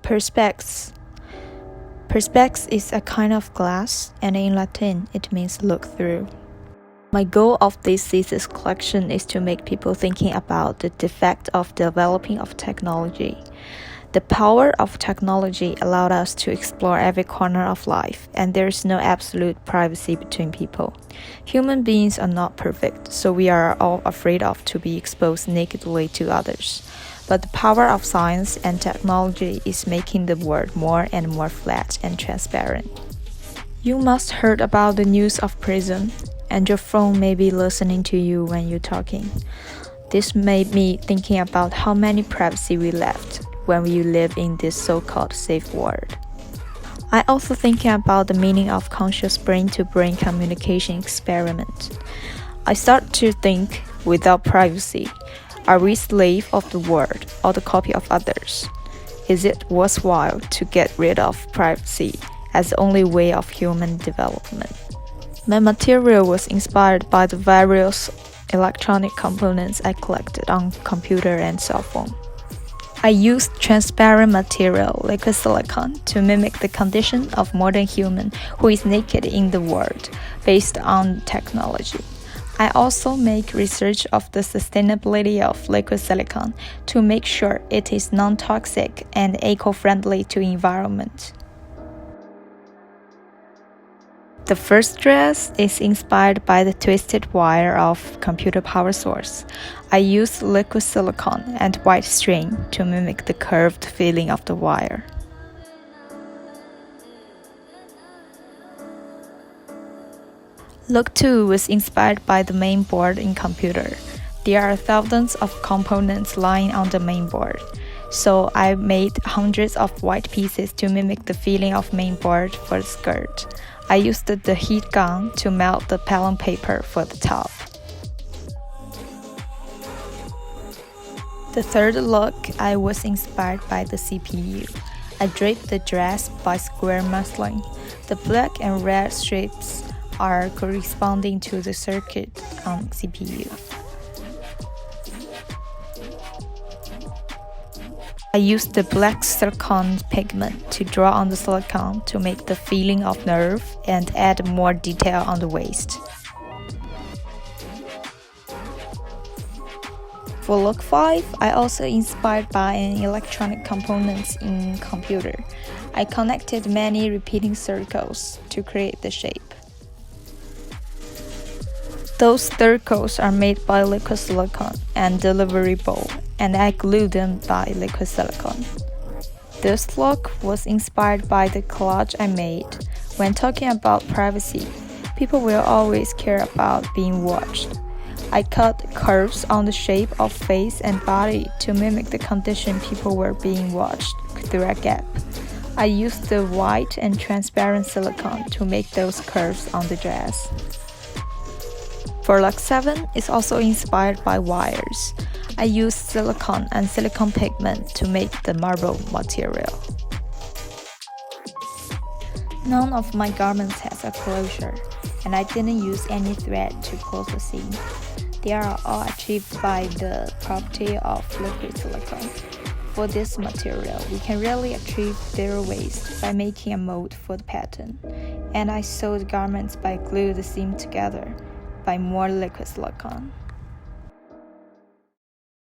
Perspex. Perspex is a kind of glass, and in Latin it means look through. My goal of this Thesis collection is to make people thinking about the defect of developing of technology. The power of technology allowed us to explore every corner of life, and there is no absolute privacy between people. Human beings are not perfect, so we are all afraid of to be exposed nakedly to others. But the power of science and technology is making the world more and more flat and transparent. You must heard about the news of prison, and your phone may be listening to you when you're talking. This made me thinking about how many privacy we left when we live in this so-called safe world. I also thinking about the meaning of conscious brain-to-brain communication experiment. I start to think, without privacy, are we slave of the world or the copy of others? Is it worthwhile to get rid of privacy as the only way of human development? My material was inspired by the various electronic components I collected on computer and cell phone. I used transparent material, liquid silicon, to mimic the condition of modern human who is naked in the world based on technology. I also make research of the sustainability of liquid silicon to make sure it is non-toxic and eco-friendly to environment. The first dress is inspired by the twisted wire of computer power source. I used liquid silicone and white string to mimic the curved feeling of the wire. Look 2 was inspired by the main board in computer. There are thousands of components lying on the main board. So I made hundreds of white pieces to mimic the feeling of main board for the skirt. I used the heat gun to melt the pelon paper for the top. The third look, I was inspired by the CPU. I draped the dress by square muslin. The black and red strips are corresponding to the circuit on CPU. I used the black silicone pigment to draw on the silicone to make the feeling of nerve and add more detail on the waist. For look 5, I also inspired by an electronic components in computer. I connected many repeating circles to create the shape. Those circles are made by liquid silicone and delivery bowl, and I glued them by liquid silicone. This look was inspired by the collage I made. When talking about privacy, people will always care about being watched. I cut curves on the shape of face and body to mimic the condition people were being watched through a gap. I used the white and transparent silicone to make those curves on the dress. For look 7 is also inspired by wires. I used silicone and silicone pigment to make the marble material. None of my garments has a closure, and I didn't use any thread to close the seam. They are all achieved by the property of liquid silicone. For this material, we can really achieve zero waste by making a mold for the pattern. And I sewed garments by glue the seam together by more liquid silicone.